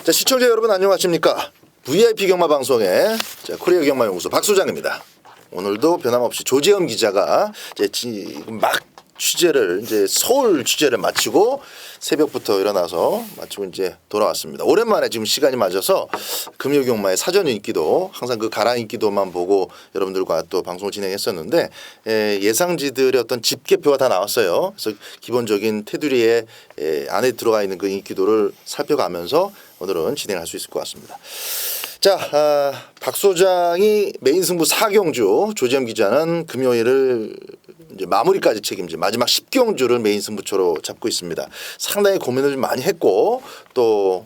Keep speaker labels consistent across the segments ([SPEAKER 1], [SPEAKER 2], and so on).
[SPEAKER 1] 자, 시청자 여러분 안녕하십니까? VIP 경마 방송의 코리아 경마연구소 박 소장입니다. 오늘도 변함없이 조재현 기자가 이제 지금 막 취재를 이제 서울 취재를 마치고 새벽부터 일어나서 마치고 이제 돌아왔습니다. 오랜만에 지금 시간이 맞아서 금요 경마의 사전 인기도 항상 그 가랑 인기도만 보고 여러분들과 또 방송을 진행했었는데 예상지들의 어떤 집계표가 다 나왔어요. 그래서 기본적인 테두리에 안에 들어가 있는 그 인기도를 살펴가면서 오늘은 진행할 수 있을 것 같습니다. 자, 박 소장이 메인 승부 4경주, 조재현 기자는 금요일을 이제 마무리까지 책임진 마지막 10경주를 메인 승부처로 잡고 있습니다. 상당히 고민을 좀 많이 했고 또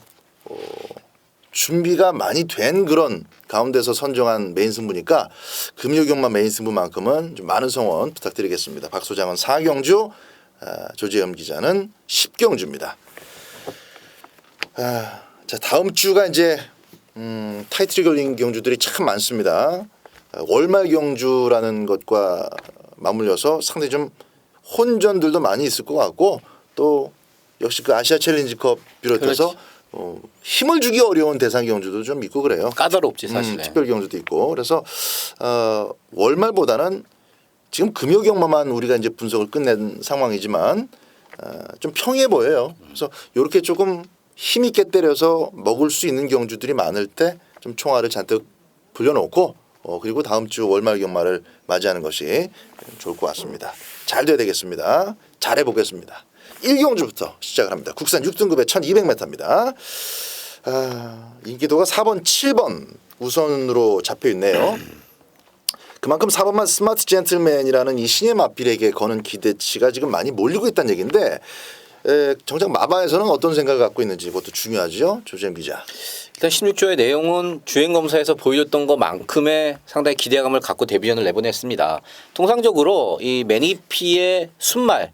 [SPEAKER 1] 준비가 많이 된 그런 가운데서 선정한 메인 승부니까 금요경마 메인 승부만큼은 좀 많은 성원 부탁드리겠습니다. 박 소장은 4경주, 조재현 기자는 10경주입니다. 자, 다음 주가 이제 타이틀이 걸린 경주들이 참 많습니다. 월말 경주라는 것과 맞물려서 상당히 좀 혼전들도 많이 있을 것 같고 또 역시 그 아시아 챌린지컵 비롯해서 힘을 주기 어려운 대상 경주도 좀 있고 그래요.
[SPEAKER 2] 까다롭지 사실.
[SPEAKER 1] 특별 경주도 있고 그래서 월말보다는 지금 금요 경마만 우리가 이제 분석을 끝낸 상황이지만 좀 평이해 보여요. 그래서 이렇게 조금 힘 있게 때려서 먹을 수 있는 경주들이 많을 때 좀 총알을 잔뜩 불려놓고 그리고 다음 주 월말 경마를 맞이하는 것이 좋을 것 같습니다. 잘 돼야 되겠습니다. 잘해 보겠습니다. 1경주부터 시작을 합니다. 국산 6등급의 1200m입니다. 인기도가 4번, 7번 우선으로 잡혀 있네요. 그만큼 4번만 스마트 젠틀맨이라는 이 신의 마필에게 거는 기대치가 지금 많이 몰리고 있다는 얘기인데 정작 마바에서는 어떤 생각을 갖고 있는지 그것도 중요하죠. 조재현 기자.
[SPEAKER 2] 일단 16조의 내용은 주행검사에서 보여줬던 것만큼의 상당히 기대감을 갖고 데뷔전을 내보냈습니다. 통상적으로 이 매니피의 순말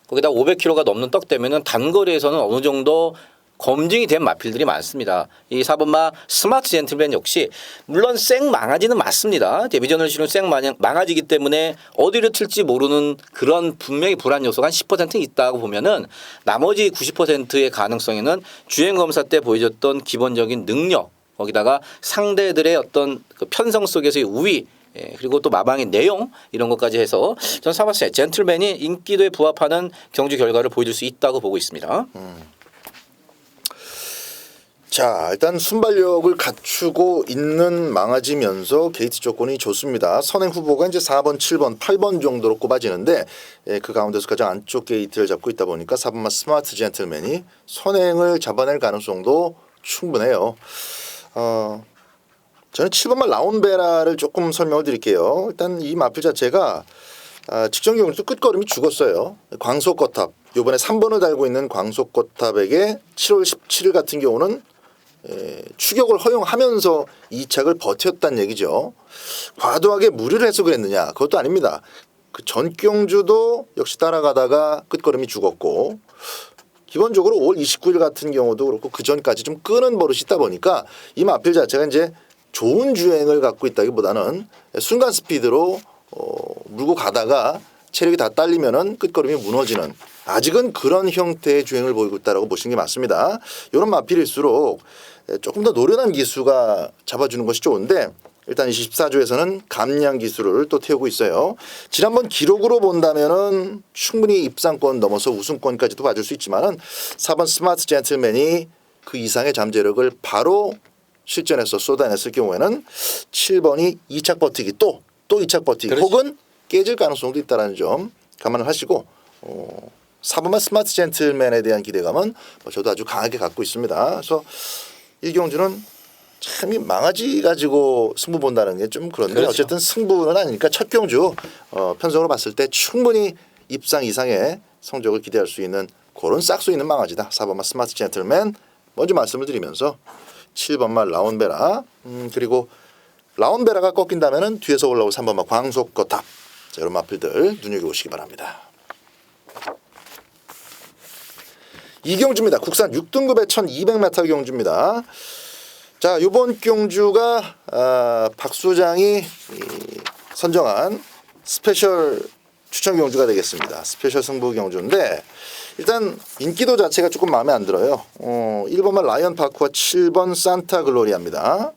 [SPEAKER 2] 거기다 500kg가 넘는 떡 되면은 단거리에서는 어느 정도 검증이 된 마필들이 많습니다. 이 4번마 스마트 젠틀맨 역시 물론 생 망아지는 맞습니다. 데뷔전을 치른 생 망아지기 때문에 어디를 틀지 모르는 그런 분명히 불안 요소가 한 10% 있다고 보면은 나머지 90%의 가능성에는 주행검사 때 보여줬던 기본적인 능력 거기다가 상대들의 어떤 그 편성 속에서의 우위 그리고 또 마방의 내용 이런 것까지 해서 저는 4번 젠틀맨이 인기도에 부합하는 경주 결과를 보여줄 수 있다고 보고 있습니다.
[SPEAKER 1] 자, 일단 순발력을 갖추고 있는 망아지면서 게이트 조건이 좋습니다. 선행 후보가 이제 4번, 7번, 8번 정도로 꼽아지는데 그 가운데서 가장 안쪽 게이트를 잡고 있다 보니까 4번만 스마트 젠틀맨이 선행을 잡아낼 가능성도 충분해요. 저는 7번만 라온베라를 조금 설명을 드릴게요. 일단 이 마필 자체가 직전 경기도 끝걸음이 죽었어요. 광속거탑, 이번에 3번을 달고 있는 광속거탑에게 7월 17일 같은 경우는 추격을 허용하면서 2착을 버텼다는 얘기죠. 과도하게 무리를 해서 그랬느냐? 그것도 아닙니다. 그 전경주도 역시 따라가다가 끝걸음이 죽었고 기본적으로 5월 29일 같은 경우도 그렇고 그 전까지 좀 끄는 버릇이 있다 보니까 이 마필 자체가 이제 좋은 주행을 갖고 있다기보다는 순간 스피드로 물고 가다가 체력이 다 딸리면은 끝걸음이 무너지는 아직은 그런 형태의 주행을 보이고 있다라고 보시는 게 맞습니다. 이런 마필일수록 조금 더 노련한 기수가 잡아주는 것이 좋은데 일단 24조에서는 감량 기수를 또 태우고 있어요. 지난번 기록으로 본다면은 충분히 입상권 넘어서 우승권까지도 받을 수 있지만은 4번 스마트 젠틀맨이 그 이상의 잠재력을 바로 실전에서 쏟아냈을 경우에는 7번이 2착 버티기 또 2착 버티기
[SPEAKER 2] 그렇지. 혹은
[SPEAKER 1] 깨질 가능성도 있다는 점 감안을 하시고 4번만 스마트 젠틀맨에 대한 기대감은 저도 아주 강하게 갖고 있습니다. 그래서 1경주는 참 이 망아지 가지고 승부 본다는 게 좀 그런데
[SPEAKER 2] 그렇죠.
[SPEAKER 1] 어쨌든 승부는 아니니까 첫 경주 편성으로 봤을 때 충분히 입상 이상의 성적을 기대할 수 있는 그런 싹수 있는 망아지다. 4번만 스마트 젠틀맨 먼저 말씀을 드리면서 7번만 라온베라 그리고 라온베라가 꺾인다면은 뒤에서 올라올 3번만 광속거탑 자, 이런 마필들 눈여겨보시기 바랍니다. 이경주입니다. 국산 6등급의 1200m 경주입니다. 자, 이번 경주가 박 소장이 선정한 스페셜 추천 경주가 되겠습니다. 스페셜 승부 경주인데 일단 인기도 자체가 조금 마음에 안 들어요. 1번만 라이언 파크와 7번 산타 글로리아입니다.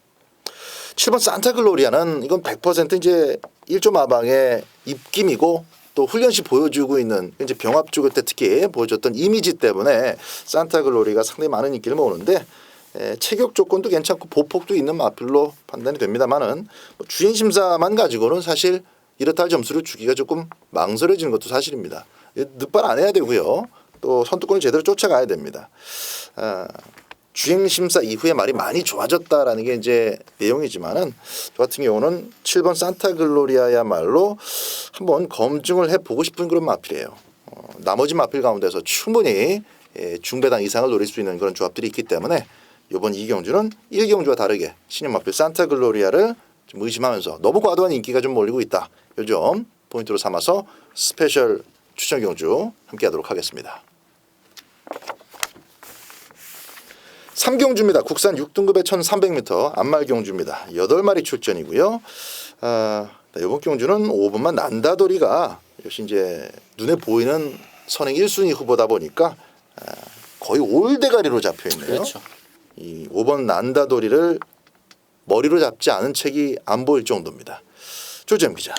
[SPEAKER 1] 7번 산타 글로리아는 이건 100% 이제 1조 마방의 입김이고 또 훈련 시 보여주고 있는 이제 병합 쪽일 때 특히 보여줬던 이미지 때문에 산타 글로리가 상당히 많은 인기를 모으는데 체격 조건도 괜찮고 보폭도 있는 마필로 판단이 됩니다만은 주행 심사만 가지고는 사실 이렇다 할 점수를 주기가 조금 망설여지는 것도 사실입니다. 늦발 안 해야 되고요. 또 선두권을 제대로 쫓아가야 됩니다. 주행 심사 이후에 말이 많이 좋아졌다라는 게 이제 내용이지만은 저 같은 경우는 7번 산타 글로리아야말로 한번 검증을 해보고 싶은 그런 마필이에요. 나머지 마필 가운데서 충분히 중배당 이상을 노릴 수 있는 그런 조합들이 있기 때문에 이번 2경주는 1경주와 다르게 신형 마필 산타 글로리아를 좀 의심하면서 너무 과도한 인기가 좀 몰리고 있다. 이 점 포인트로 삼아서 스페셜 추천 경주 함께하도록 하겠습니다. 3경주입니다. 국산 6등급의 1300m 안말 경주입니다. 8마리 출전이고요. 이번 경주는 5번만 난다도리가 역시 이제 눈에 보이는 선행 1순위 후보다 보니까 거의 올대가리로 잡혀 있네요.
[SPEAKER 2] 그렇죠.
[SPEAKER 1] 이 5번 난다도리를 머리로 잡지 않은 책이 안 보일 정도입니다. 조재현 기자.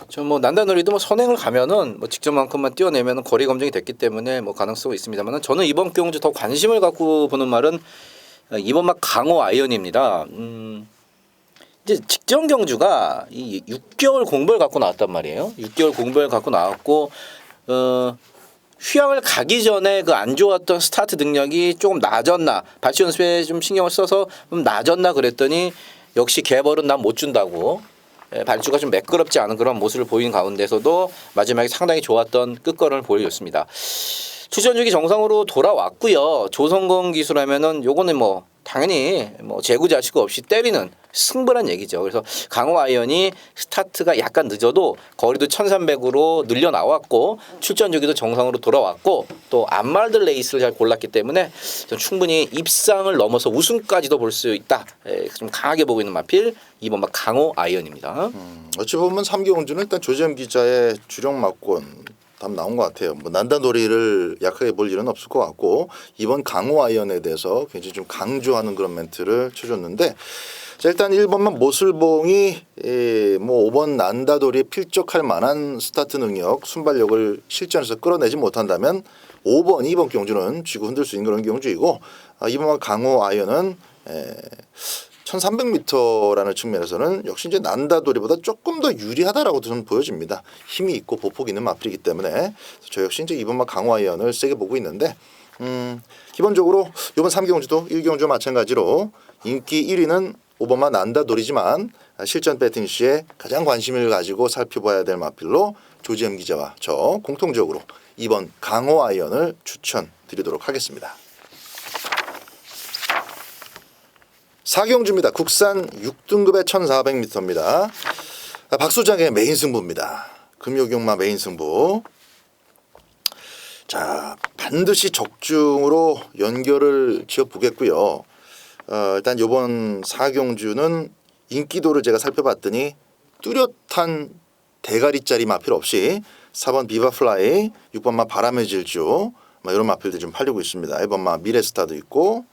[SPEAKER 2] 저 뭐 난다놀이도 뭐 선행을 가면은 뭐 직전만큼만 뛰어내면은 거리 검증이 됐기 때문에 뭐 가능성이 있습니다만은 저는 이번 경주 더 관심을 갖고 보는 말은 이번 막 강호 아이언입니다. 이제 직전 경주가 이 6개월 공부를 갖고 나왔단 말이에요. 6개월 공부를 갖고 나왔고 휴양을 가기 전에 그 안 좋았던 스타트 능력이 조금 낮았나 발치 연습에 좀 신경을 써서 좀 낮았나 그랬더니 역시 개벌은 난 못 준다고 발주가 좀 매끄럽지 않은 그런 모습을 보이는 가운데서도 마지막에 상당히 좋았던 끝걸음을 보여줬습니다. 출전주기 정상으로 돌아왔고요. 조성건 기수라면은 요거는 뭐 당연히 뭐 재구자식 없이 때리는 승부란 얘기죠. 그래서 강호 아이언이 스타트가 약간 늦어도 거리도 1300으로 늘려 나왔고 출전주기도 정상으로 돌아왔고 또 안말들 레이스를 잘 골랐기 때문에 충분히 입상을 넘어서 우승까지도 볼 수 있다. 좀 강하게 보고 있는 마필 2번 막 강호 아이언입니다.
[SPEAKER 1] 어찌 보면 3경주는 일단 조재현 기자의 주력 막권 답 나온 것 같아요. 뭐 난다놀이를 약하게 볼 일은 없을 것 같고 이번 강호 아이언에 대해서 굉장히 좀 강조하는 그런 멘트를 쳐줬는데 자, 일단 1번만 모슬봉이 뭐 5번 난다돌이에 필적할 만한 스타트 능력, 순발력을 실전에서 끌어내지 못한다면 5번, 2번 경주는 쥐고 흔들 수 있는 그런 경주이고 2번만 강호 아이언은 1300m라는 측면에서는 역시 이제 난다돌이보다 조금 더 유리하다라고 저는 보여집니다. 힘이 있고 보폭이 있는 마필이기 때문에 저 역시 이제 2번만 강호 아이언을 세게 보고 있는데 기본적으로 이번 3경주도 1경주와 마찬가지로 인기 1위는 5번만 난다돌이지만 실전 배팅 시에 가장 관심을 가지고 살펴봐야 될 마필로 조지엠 기자와 저 공통적으로 2번 강호 아이언을 추천드리도록 하겠습니다. 4경주입니다. 국산 6등급의 1400m입니다. 박소장의 메인 승부입니다. 금요경마 메인 승부. 자, 반드시 적중으로 연결을 지어보겠고요. 일단 이번 4경주는 인기도를 제가 살펴봤더니 뚜렷한 대가리짜리 마필 없이 4번 비바플라이, 6번마 바람의 질주 이런 마필들 좀 팔리고 있습니다. 1번마 미래스타도 있고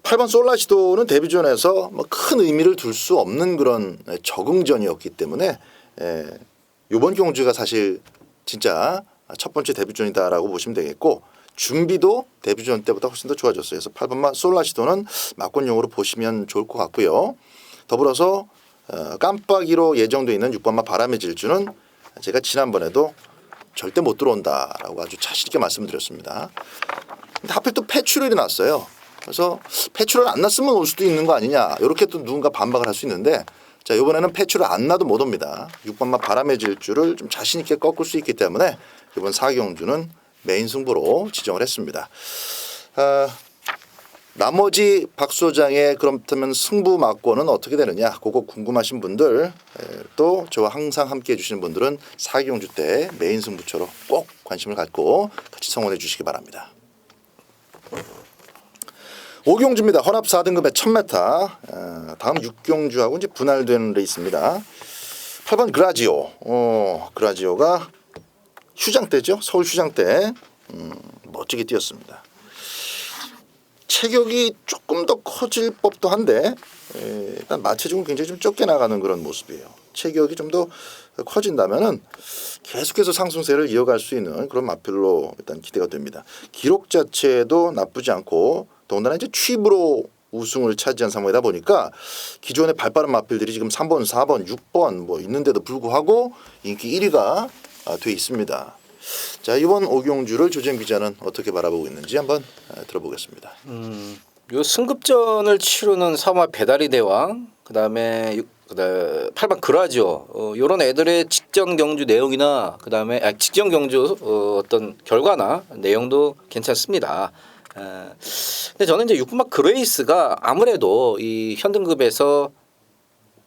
[SPEAKER 1] 8번 솔라시도는 데뷔전에서 큰 의미를 둘 수 없는 그런 적응전이었기 때문에 이번 경주가 사실 진짜 첫 번째 데뷔전이다라고 보시면 되겠고 준비도 데뷔전 때보다 훨씬 더 좋아졌어요. 그래서 8번마 솔라시도는 막권용으로 보시면 좋을 것 같고요. 더불어서 깜빡이로 예정돼 있는 6번마 바람의 질주는 제가 지난번에도 절대 못 들어온다라고 아주 자신 있게 말씀드렸습니다. 근데 하필 또 폐출혈이 났어요. 그래서 폐출혈 안 났으면 올 수도 있는 거 아니냐 이렇게 또 누군가 반박을 할 수 있는데 자 이번에는 폐출혈 안 나도 못 옵니다. 6번마 바람의 질주를 좀 자신 있게 꺾을 수 있기 때문에 이번 4경주는 메인 승부로 지정을 했습니다. 나머지 박 소장의 그렇다면 승부 막권은 어떻게 되느냐 그거 궁금하신 분들 또 저와 항상 함께해 주시는 분들은 4경주 때 메인 승부처로 꼭 관심을 갖고 같이 성원해 주시기 바랍니다. 5경주입니다. 혼합 4등급의 1000m 다음 6경주하고 이제 분할되는 레이스입니다. 8번 그라지오 그라지오가 휴장 때죠. 서울 휴장 때 멋지게 뛰었습니다. 체격이 조금 더 커질 법도 한데 일단 마체중은 굉장히 좀 적게 나가는 그런 모습이에요. 체격이 좀 더 커진다면은 계속해서 상승세를 이어갈 수 있는 그런 마필로 일단 기대가 됩니다. 기록 자체도 나쁘지 않고 더군다나 이제 취입으로 우승을 차지한 상황이다 보니까 기존의 발빠른 마필들이 지금 3번, 4번, 6번 뭐 있는데도 불구하고 인기 1위가 돼 있습니다. 자, 이번 오경주를 조재현 기자는 어떻게 바라보고 있는지 한번 들어보겠습니다.
[SPEAKER 2] 요 승급전을 치르는 3화 배달이 대왕, 그다음에 8번 그라지오 요런 애들의 직전 경주 내용이나 그다음에 직전 경주 어떤 결과나 내용도 괜찮습니다. 근데 저는 이제 6번 그레이스가 아무래도 이 현등급에서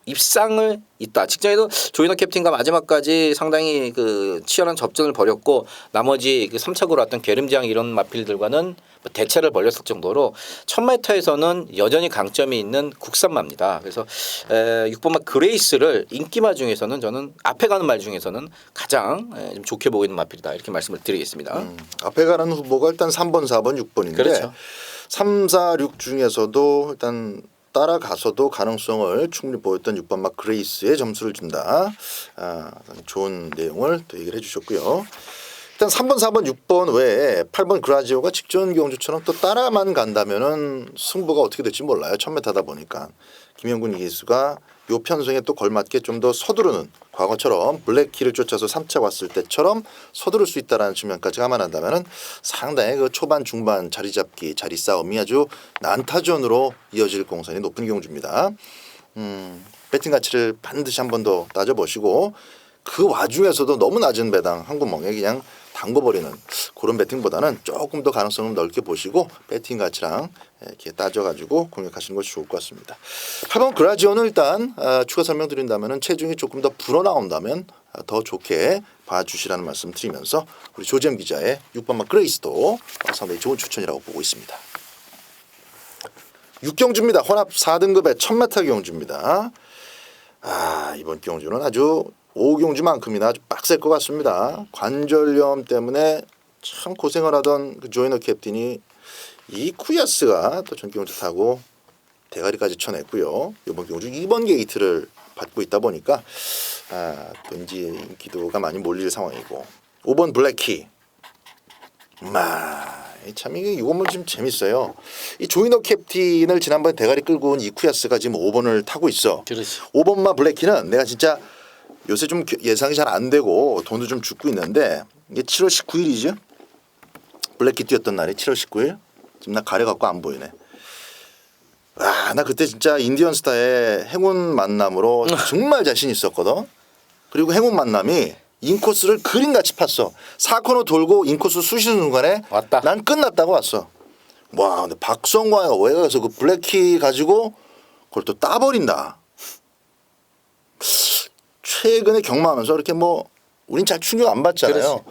[SPEAKER 2] 입상을 있다. 직전에도 조이너 캡틴과 마지막까지 상당히 그 치열한 접전을 벌였고 나머지 그 3착으로 왔던 게름지향 이런 마필들과는 대체를 벌였을 정도로 1000m에서는 여전히 강점이 있는 국산마입니다. 그래서 6번마 그레이스를 인기마 중에서는 저는 앞에 가는 말 중에서는 가장 좀 좋게 보고 있는 마필이다. 이렇게 말씀을 드리겠습니다.
[SPEAKER 1] 앞에 가는 후보가 일단 3번, 4번, 6번인데
[SPEAKER 2] 그렇죠.
[SPEAKER 1] 3, 4, 6 중에서도 일단 따라가서도 가능성을 충분히 보였던 6번 막 그레이스에 점수를 준다. 좋은 내용을 또 얘기를 해주셨고요. 일단 3번, 4번, 6번 외에 8번 그라지오가 직전 경주처럼 또 따라만 간다면은 승부가 어떻게 될지 몰라요. 1000m다 보니까 김영군 이기수가 요 편성에 또 걸맞게 좀 더 서두르는 과거처럼 블랙키를 쫓아서 3차 왔을 때처럼 서두를 수 있다라는 측면까지 감안한다면은 상당히 그 초반 중반 자리 잡기 자리 싸움이 아주 난타전으로 이어질 공산이 높은 경주입니다. 배팅 가치를 반드시 한 번 더 따져보시고 그 와중에서도 너무 낮은 배당 한 구멍에 그냥 담궈버리는 그런 배팅보다는 조금 더 가능성을 넓게 보시고 배팅 가치랑 이렇게 따져가지고 공략하시는 것이 좋을 것 같습니다. 8번 그라지오는 일단 추가 설명드린다면 체중이 조금 더 불어나온다면 더 좋게 봐주시라는 말씀 드리면서 우리 조재현 기자의 6번마 그레이스도 상당히 좋은 추천이라고 보고 있습니다. 6경주입니다. 혼합 4등급의 1000m 경주입니다. 이번 경주는 아주 5경주만큼이나 아주 빡셀 것 같습니다. 관절염 때문에 참 고생을 하던 그 조이너 캡틴이 이 쿠야스가 또 전 경주 타고 대가리까지 쳐냈고요. 이번 경주 2번 게이트를 받고 있다 보니까 왠지 인기도가 많이 몰릴 상황이고 5번 블랙키 참 이게 이건 좀 재밌어요. 이 조이너 캡틴을 지난번에 대가리 끌고 온 이쿠야스가 지금 5번을 타고 있어.
[SPEAKER 2] 그렇지.
[SPEAKER 1] 5번마 블랙키는 내가 진짜 요새 좀 예상이 잘 안 되고 돈도 좀 죽고 있는데 이게 7월 19일이죠. 블랙키 뛰었던 날이 7월 19일. 지금 나 가려갖고 안 보이네. 나 그때 진짜 인디언 스타의 행운 만남으로 정말 자신 있었거든. 그리고 행운 만남이 인코스를 그림같이 팠어. 4코너 돌고 인코스 쑤시는 순간에
[SPEAKER 2] 왔다.
[SPEAKER 1] 난 끝났다고 왔어. 와, 근데 박성광이가 왜 가서 그 블랙키 가지고 그걸 또 따버린다. 최근에 경마하면서 이렇게 뭐 우린 잘 충격 안 받잖아요.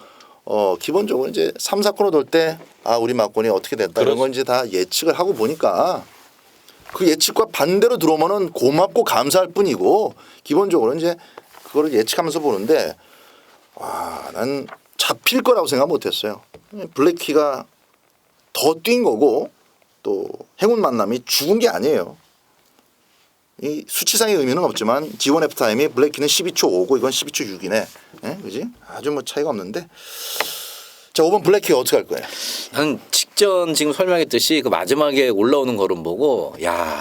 [SPEAKER 1] 기본적으로 이제 3, 4코너 돌 때 우리 막권이 어떻게 됐다 이런 건 이제 다 예측을 하고 보니까 그 예측과 반대로 들어오면은 고맙고 감사할 뿐이고 기본적으로 이제 그거를 예측하면서 보는데 난 잡힐 거라고 생각 못했어요. 블랙키가 더 뛴 거고 또 행운 만남이 죽은 게 아니에요. 이 수치상의 의미는 없지만 G1 F 타임이 블랙키는 12초 5고 이건 12초 6이네. 그지? 아주 뭐 차이가 없는데. 자, 5번 블랙키가 어떻게 할 거예요?
[SPEAKER 2] 난 직전 지금 설명했듯이 그 마지막에 올라오는 걸음 보고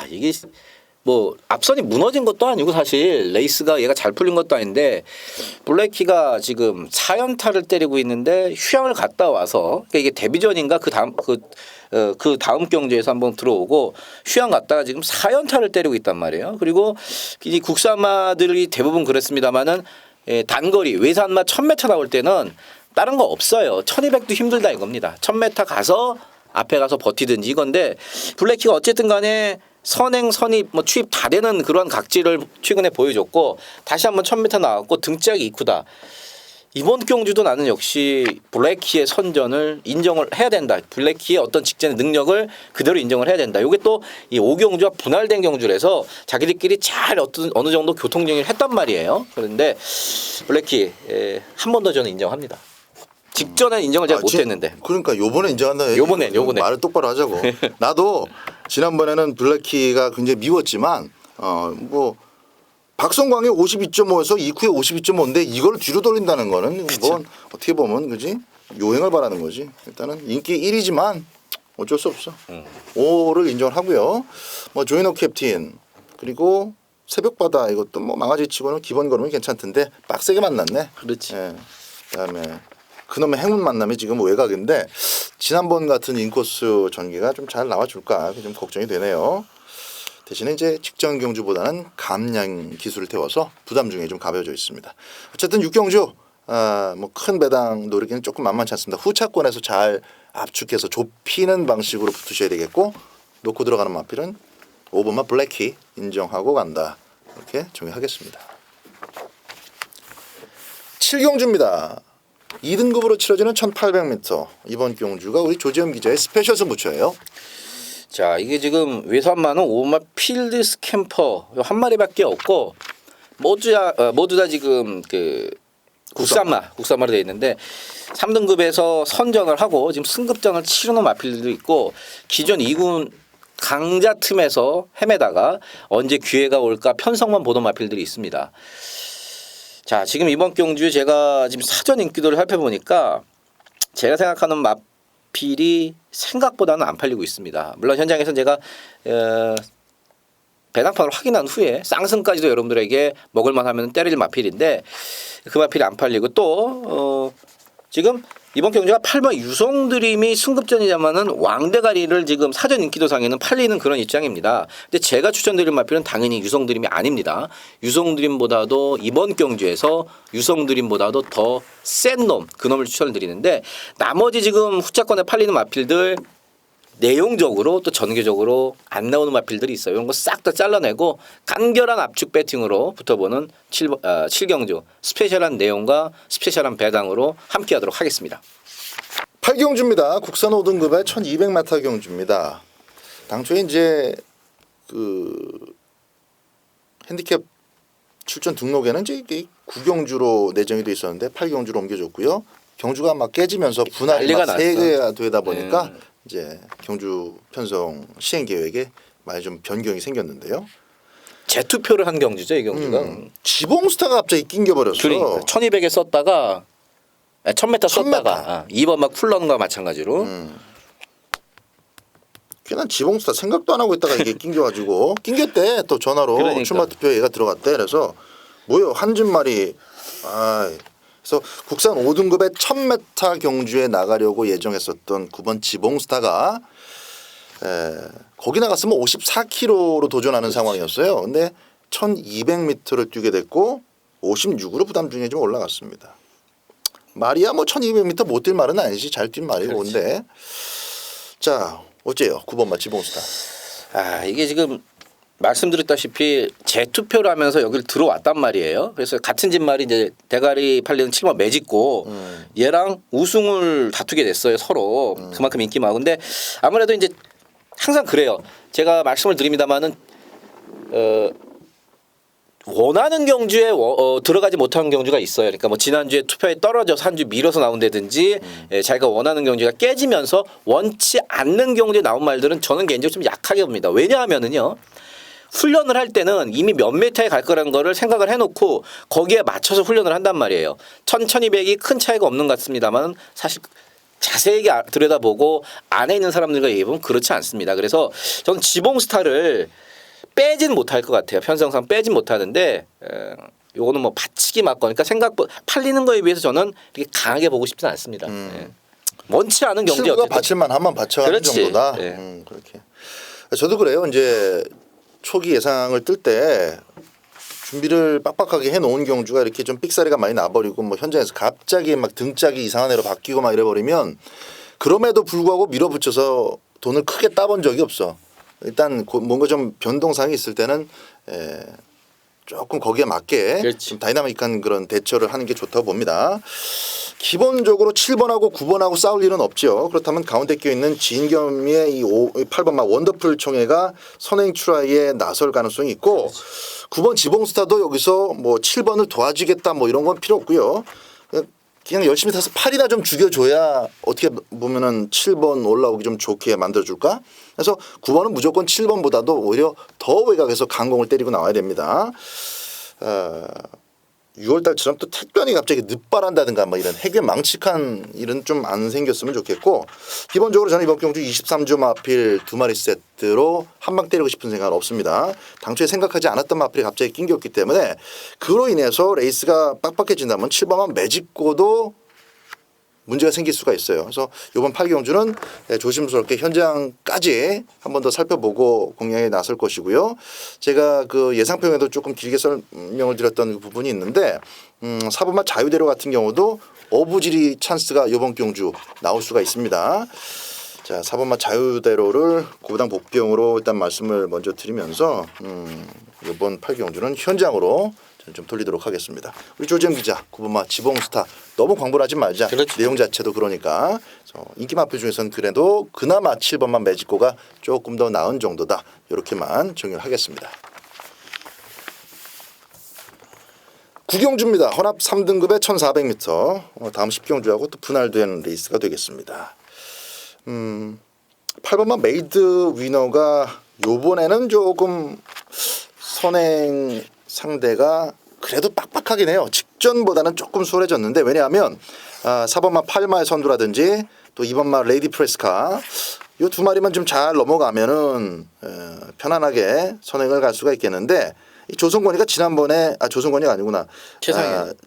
[SPEAKER 2] 이게 뭐 앞선이 무너진 것도 아니고 사실 레이스가 얘가 잘 풀린 것도 아닌데 블랙키가 지금 4연타를 때리고 있는데 휴양을 갔다 와서 그러니까 이게 데뷔전인가 그 다음 경주에서 한번 들어오고 휴양 갔다가 지금 4연타를 때리고 있단 말이에요. 그리고 이 국산마들이 대부분 그랬습니다마는 단거리 외산마 1000m 나올 때는 다른 거 없어요. 1200도 힘들다 이겁니다. 1000m 가서 앞에 가서 버티든지 이건데 블랙키가 어쨌든 간에 선행 선입 뭐 취입 다 되는 그런 각질을 최근에 보여줬고 다시 한번 1000m 나왔고 등짝이 이쿠다. 이번 경주도 나는 역시 블랙키의 선전을 인정을 해야 된다. 블랙키의 어떤 직전의 능력을 그대로 인정을 해야 된다. 이게 또 이 5경주와 분할된 경주라서 자기들끼리 잘 어느 정도 교통정리를 했단 말이에요. 그런데 블랙키 한 번 더 저는 인정합니다. 직전에 인정을 제가
[SPEAKER 1] 지-
[SPEAKER 2] 못했는데.
[SPEAKER 1] 그러니까 요번에 인정한다.
[SPEAKER 2] 요번에.
[SPEAKER 1] 말을 똑바로 하자고. 나도 지난번에는 블랙키가 굉장히 미웠지만 뭐 박성광이 52.5에서 이쿠의 52.5인데 이걸 뒤로 돌린다는 거는 뭐 어떻게 보면 그지 요행을 바라는 거지. 일단은 인기 1위지만 어쩔 수 없어. 5를 인정을 하고요. 뭐 조인호 캡틴 그리고 새벽바다 이것도 뭐 망아지 치고는 기본 걸음이 괜찮던데 빡세게 만났네.
[SPEAKER 2] 그렇지.
[SPEAKER 1] 예. 그다음에 그놈의 행운 만남이 지금 외곽인데 지난번 같은 인코스 전개가 좀 잘 나와줄까 좀 걱정이 되네요. 대신에 이제 직전 경주보다는 감량 기술을 태워서 부담 중에 좀 가벼워져 있습니다. 어쨌든 6경주 뭐 큰 배당 노리기는 조금 만만치 않습니다. 후차권에서 잘 압축해서 좁히는 방식으로 붙으셔야 되겠고 놓고 들어가는 마필은 5번마 블랙키 인정하고 간다. 이렇게 정리하겠습니다. 7경주입니다. 2등급으로 치러지는 1800m. 이번 경주가 우리 조지현 기자의 스페셜 승부처예요.
[SPEAKER 2] 자, 이게 지금 외산마는 5마 필드 스캠퍼 한 마리밖에 없고 모두 다 지금 그 국산마로 되어 있는데 3등급에서 선전을 하고 지금 승급전을 치르는 마필들도 있고 기존 2군 강자 틈에서 헤매다가 언제 기회가 올까 편성만 보던 마필들이 있습니다. 자, 지금 이번 경주 제가 지금 사전 인기도를 살펴보니까 제가 생각하는 마필이 생각보다는 안 팔리고 있습니다. 물론 현장에서 제가 배당판을 확인한 후에 쌍승까지도 여러분들에게 먹을만 하면 때릴 마필인데 그 마필이 안 팔리고 또 지금 이번 경주가 8번 유성드림이 승급전이자마는 왕대가리를 지금 사전 인기도상에는 팔리는 그런 입장입니다. 근데 제가 추천드릴 마필은 당연히 유성드림이 아닙니다. 유성드림보다도 이번 경주에서 유성드림보다도 더 센 놈, 그놈을 추천을 드리는데 나머지 지금 후차권에 팔리는 마필들 내용적으로 또 전개적으로 안 나오는 마필들이 있어요. 이런 거 싹 다 잘라내고 간결한 압축 배팅으로 붙어보는 7경주 스페셜한 내용과 스페셜한 배당으로 함께하도록 하겠습니다.
[SPEAKER 1] 8경주입니다. 국산 5등급의 1200m 경주입니다. 당초에 이제 그 핸디캡 출전 등록에는 이제 9경주로 내정이 돼 있었는데 8경주로 옮겨졌고요. 경주가 막 깨지면서 분할이
[SPEAKER 2] 난리가
[SPEAKER 1] 막 3개가 되다 보니까 이제 경주 편성 시행 계획에 많이 좀 변경이 생겼는데요.
[SPEAKER 2] 재투표를 한 경주죠, 이 경주가.
[SPEAKER 1] 지봉스타가 갑자기 낑겨버렸어.
[SPEAKER 2] 그러니까 1200에 썼다가 1000m 썼다가 2번 막 쿨런과 마찬가지로
[SPEAKER 1] 괜한 지봉스타 생각도 안 하고 있다가 이게 낑겨가지고 낑겼대. 또 전화로
[SPEAKER 2] 그러니까.
[SPEAKER 1] 출마 투표에 얘가 들어갔대. 그래서 뭐요 한 줌말이 그래서 국산 5등급의 1000m 경주에 나가려고 예정했었던 9번 지봉스타가 거기 나갔으면 54km로 도전하는 상황이었어요. 근데 1200m를 뛰게 됐고 56으로 부담 중에 좀 올라갔습니다. 말이야 뭐 1200m 못 뛸 말은 아니지. 잘 뛴 말이고. 근데 자 어째요 9번마 지봉스타.
[SPEAKER 2] 이게 지금 말씀드렸다시피 재투표를 하면서 여기를 들어왔단 말이에요. 그래서 같은 집 말이 이제 대가리 팔리는 7번 매짓고 얘랑 우승을 다투게 됐어요. 서로 그만큼 인기 많고. 근데 아무래도 이제 항상 그래요. 제가 말씀을 드립니다마는 원하는 경주에 들어가지 못하는 경주가 있어요. 그러니까 뭐 지난주에 투표에 떨어져서 한 주 밀어서 나온다든지 자기가 원하는 경주가 깨지면서 원치 않는 경주에 나온 말들은 저는 개인적으로 좀 약하게 봅니다. 왜냐하면은요. 훈련을 할 때는 이미 몇 메타에 갈 거라는 거를 생각을 해놓고 거기에 맞춰서 훈련을 한단 말이에요. 1200이 큰 차이가 없는 것 같습니다만 사실 자세히 들여다보고 안에 있는 사람들과 얘기해보면 그렇지 않습니다. 그래서 저는 지봉스타를 빼진 못할 것 같아요. 편성상 빼진 못하는데 요거는 뭐 받치기 맞거니까 생각보다 팔리는 거에 비해서 저는 이렇게 강하게 보고 싶지는 않습니다. 원치 않은 경제
[SPEAKER 1] 실구가
[SPEAKER 2] 어쨌든.
[SPEAKER 1] 받칠만 하면 받쳐가는
[SPEAKER 2] 그렇지.
[SPEAKER 1] 정도다.
[SPEAKER 2] 네.
[SPEAKER 1] 그렇게. 저도 그래요. 이제 초기 예상을 뜰 때 준비를 빡빡하게 해놓은 경주가 이렇게 좀 삑사리가 많이 나버리고 뭐 현장에서 갑자기 막 등짝이 이상한 애로 바뀌고 막 이래버리면 그럼에도 불구하고 밀어붙여서 돈을 크게 따본 적이 없어. 일단 뭔가 좀 변동사항이 있을 때는 조금 거기에 맞게 좀 다이나믹한 그런 대처를 하는 게 좋다고 봅니다. 기본적으로 7번하고 9번하고 싸울 일은 없죠. 그렇다면 가운데 껴있는 진겸이의 이 8번마 원더풀 총회가 선행 출하에 나설 가능성이 있고 9번 지봉스타도 여기서 뭐 7번을 도와주겠다 뭐 이런 건 필요 없고요. 그냥 열심히 타서 8이나 좀 죽여줘야 어떻게 보면은 7번 올라오기 좀 좋게 만들어줄까? 그래서 9번은 무조건 7번보다도 오히려 더 외곽에서 강공을 때리고 나와야 됩니다. 6월달처럼 또 택변이 갑자기 늦발한다든가 뭐 이런 해괴 망측한 일은 좀 안 생겼으면 좋겠고 기본적으로 저는 이번 경주 23주 마필 2마리 세트로 한 방 때리고 싶은 생각은 없습니다. 당초에 생각하지 않았던 마필이 갑자기 낑겼기 때문에 그로 인해서 레이스가 빡빡해진다면 7번만 매직고도 문제가 생길 수가 있어요. 그래서 이번 8경주는 조심스럽게 현장까지 한 번 더 살펴보고 공략에 나설 것이고요. 제가 그 예상평에도 조금 길게 설명을 드렸던 그 부분이 있는데 4번마 자유대로 같은 경우도 어부지리 찬스가 이번 경주 나올 수가 있습니다. 자, 4번마 자유대로를 고부당 복병으로 일단 말씀을 먼저 드리면서 이번 8경주는 현장으로 좀 돌리도록 하겠습니다. 우리 조지현 기자, 9번마 지봉스타 너무 광분하지 말자.
[SPEAKER 2] 그렇죠.
[SPEAKER 1] 내용 자체도 그러니까 인기 마필 중에서는 그래도 그나마 7번만 매직고가 조금 더 나은 정도다. 이렇게만 정리를 하겠습니다. 구경주입니다. 혼합 3등급의 1400m 다음 10경주하고 또 분할된 레이스가 되겠습니다. 8번만 메이드 위너가 요번에는 조금 선행 상대가 그래도 빡빡하긴 해요. 직전보다는 조금 수월해졌는데 왜냐하면 4번마 팔마의 선두라든지 또 2번마 레이디 프레스카 이 두 마리만 좀 잘 넘어가면은 편안하게 선행을 갈 수가 있겠는데 이 조성권이가 지난번에 조성권이가 아니구나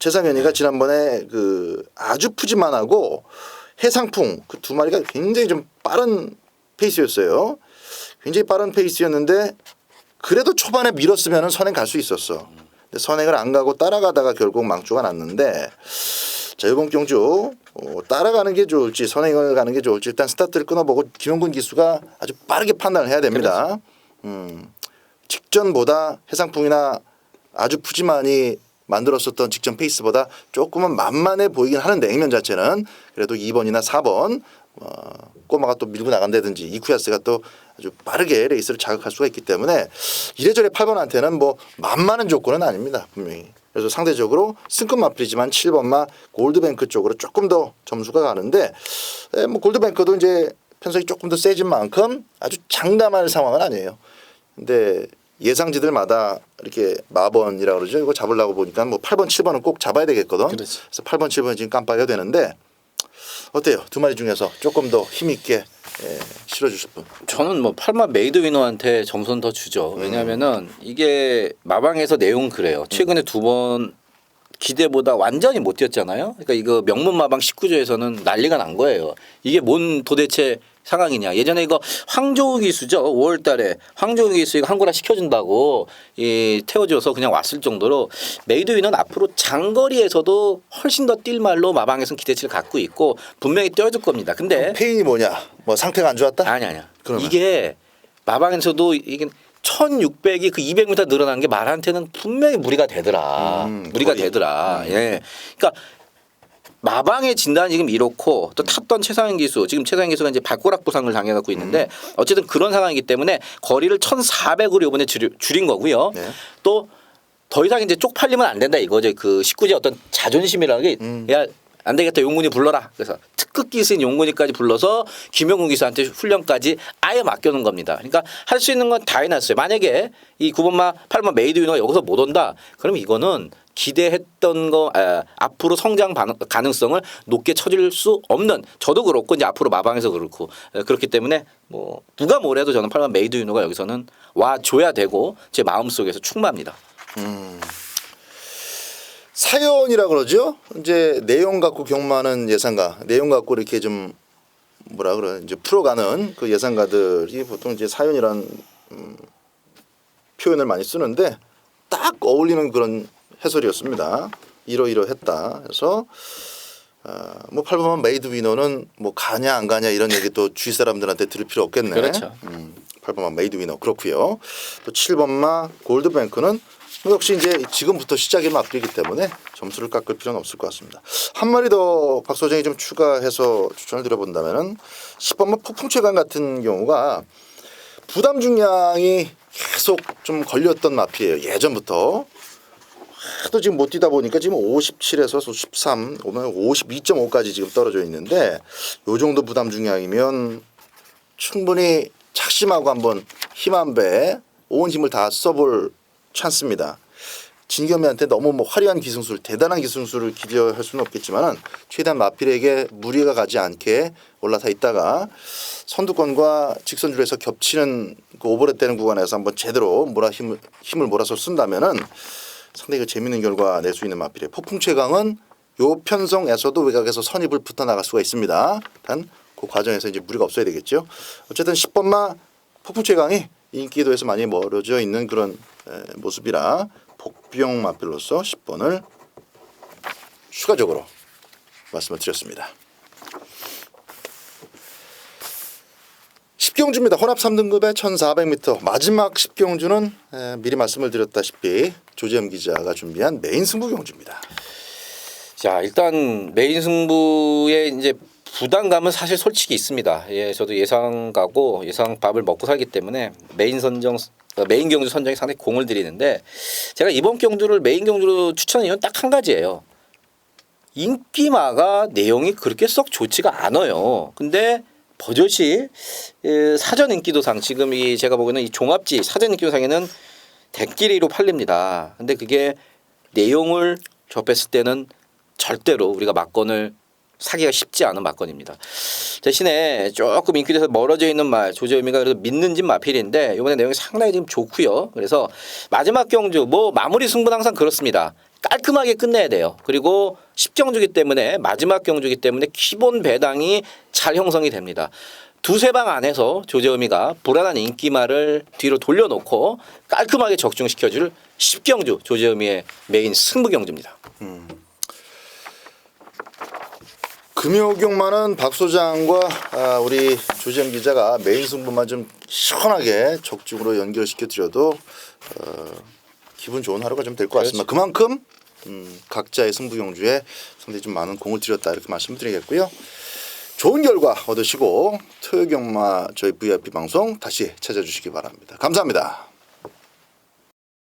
[SPEAKER 1] 최상현이가 지난번에 그 아주 푸짐한하고 해상풍 그 두 마리가 굉장히 좀 빠른 페이스였어요. 굉장히 빠른 페이스였는데 그래도 초반에 밀었으면 선행 갈 수 있었어. 근데 선행을 안 가고 따라가다가 결국 망조가 났는데 자 이번 경주 따라가는 게 좋을지 선행을 가는 게 좋을지 일단 스타트를 끊어보고 김용근 기수가 아주 빠르게 판단을 해야 됩니다. 직전보다 해상풍이나 아주 푸짐하니 만들었었던 직전 페이스보다 조금은 만만해 보이긴 하는데 액면 자체는 그래도 2번이나 4번 꼬마가 또 밀고 나간다든지 이쿠야스가 또 아주 빠르게 레이스를 자극할 수가 있기 때문에 이래저래 8번한테는 뭐 만만한 조건은 아닙니다. 분명히. 그래서 상대적으로 승급 마필이지만 7번마 골드뱅크 쪽으로 조금 더 점수가 가는데 뭐 골드뱅크도 이제 편성이 조금 더 세진 만큼 아주 장담할 상황은 아니에요. 근데 예상지들마다 이렇게 마번이라고 그러죠. 이거 잡으려고 보니까 뭐 8번, 7번은 꼭 잡아야 되겠거든.
[SPEAKER 2] 그렇지.
[SPEAKER 1] 그래서 8번, 7번 지금 깜빡여야 되는데 어때요? 두 마리 중에서 조금 더 힘있게 실어주실 분.
[SPEAKER 2] 저는 뭐 8마 메이드 위너한테 점수는 더 주죠. 왜냐하면은 이게 마방에서 내용 그래요. 최근에 2번 기대보다 완전히 못 뛰었잖아요. 그러니까 이거 명문 마방 19조에서는 난리가 난 거예요. 이게 뭔 도대체 상황이냐. 예전에 이거 황조우 기수죠. 5월 달에 황조우 기수 이거 한국라 시켜준다고 태워줘서 그냥 왔을 정도로 메이드 위너는 앞으로 장거리에서도 훨씬 더 뛸 말로 마방에서는 기대치를 갖고 있고 분명히 뛰어줄 겁니다. 근데
[SPEAKER 1] 페인이 뭐냐? 뭐 상태가 안 좋았다?
[SPEAKER 2] 아니야.
[SPEAKER 1] 그러면?
[SPEAKER 2] 이게 마방에서도 이게 1600이 그 200m 늘어난 게 말한테는 분명히 무리가 되더라. 무리가
[SPEAKER 1] 거의.
[SPEAKER 2] 되더라. 예. 그러니까 마방의 진단이 지금 이렇고 또 탔던 최상현 기수 지금 최상현 기수가 이제 발꼬락 부상을 당해갖고 있는데 어쨌든 그런 상황이기 때문에 거리를 1400으로 이번에 줄인 거고요.
[SPEAKER 1] 네.
[SPEAKER 2] 또 더 이상 이제 쪽팔리면 안 된다 이거죠. 그 19제 어떤 자존심이라는 게 야 안 되겠다 용군이 불러라. 그래서 특급 기수인 용군이까지 불러서 김용군 기수한테 훈련까지 아예 맡겨놓은 겁니다. 그러니까 할 수 있는 건 다 해놨어요. 만약에 이 9번마 8번마 메이드 위너가 여기서 못 온다. 그럼 이거는 기대했던 거 앞으로 성장 가능성을 높게 쳐줄 수 없는 저도 그렇고 이제 앞으로 마방에서 그렇고 그렇기 때문에 뭐 누가 뭐래도 저는 8번 메이드 위너가 여기서는 와 줘야 되고 제 마음속에서 충만합니다.
[SPEAKER 1] 사연이라 그러죠. 이제 내용 갖고 경마하는 예상가, 내용 갖고 이렇게 좀 뭐라 그래 이제 풀어가는 그 예상가들이 보통 이제 사연이란 표현을 많이 쓰는데 딱 어울리는 그런 해설이었습니다. 이러이러했다. 그래서 뭐 8번만 메이드 위너는 뭐 가냐 안 가냐 이런 얘기 또 주위 사람들한테 들을 필요 없겠네.
[SPEAKER 2] 그렇죠.
[SPEAKER 1] 8번만 메이드 위너 그렇고요. 또 7번마 골드뱅크는 역시 이제 지금부터 시작이 맞기 때문에 점수를 깎을 필요는 없을 것 같습니다. 한 마리 더 박소장이 좀 추가해서 추천을 드려본다면은 10번마 폭풍최강 같은 경우가 부담 중량이 계속 좀 걸렸던 마피예요. 예전부터 하도 지금 못 뛰다 보니까 지금 57에서 13 오면 52.5까지 지금 떨어져 있는데 요 정도 부담 중량이면 충분히 작심하고 한번 힘 한 배 온 힘을 다 써볼 찬스입니다. 진겸이한테 너무 뭐 화려한 기승술, 대단한 기승술을 기대할 수는 없겠지만은 최대한 마필에게 무리가 가지 않게 올라타 있다가 선두권과 직선줄에서 겹치는 그 오버랩되는 구간에서 한번 제대로 힘을 몰아서 쓴다면은 상당히 그 재밌는 결과 낼 수 있는 마필의 폭풍 최강은 요 편성에서도 외곽에서 선입을 붙어 나갈 수가 있습니다. 단 그 과정에서 이제 무리가 없어야 되겠죠. 어쨌든 10번마 폭풍 최강이 인기도에서 많이 멀어져 있는 그런 모습이라 복병 마필로서 10번을 추가적으로 말씀을 드렸습니다. 10경주입니다. 혼합 3등급의 1400m 마지막 10경주는 미리 말씀을 드렸다시피 조재현 기자가 준비한 메인 승부 경주입니다.
[SPEAKER 2] 자, 일단 메인 승부에 이제 부담감은 사실 솔직히 있습니다. 예, 저도 예상가고 예상밥을 먹고 살기 때문에 메인 경주 선정에 상당히 공을 들이는데 제가 이번 경주를 메인 경주로 추천한 이유는 딱 한 가지예요. 인기마가 내용이 그렇게 썩 좋지가 않아요. 근데 버젓이 사전 인기도상 지금 이 제가 보기에는 이 종합지 사전 인기도상에는 대끼리로 팔립니다. 근데 그게 내용을 접했을 때는 절대로 우리가 막건을 사기가 쉽지 않은 막건입니다. 대신에 조금 인기도에서 멀어져 있는 말 조재현이가 그래도 믿는 집 마필인데 이번에 내용이 상당히 지금 좋고요. 그래서 마지막 경주 뭐 마무리 승부는 항상 그렇습니다. 깔끔하게 끝내야 돼요. 그리고 10경주기 때문에 마지막 경주기 때문에 기본 배당이 잘 형성이 됩니다. 두세 방 안에서 조재현이가 불안한 인기말을 뒤로 돌려놓고 깔끔하게 적중시켜줄 10경주 조재현이의 메인 승부 경주입니다.
[SPEAKER 1] 금요경마는 박 소장과 우리 조재현 기자가 메인 승부만 좀 시원하게 적중으로 연결시켜 드려도 기분 좋은 하루가 좀 될 것 같습니다. 그만큼 각자의 승부 경주에 상당히 좀 많은 공을 들였다 이렇게 말씀드리겠고요. 좋은 결과 얻으시고 토요경마 저희 VIP 방송 다시 찾아주시기 바랍니다. 감사합니다.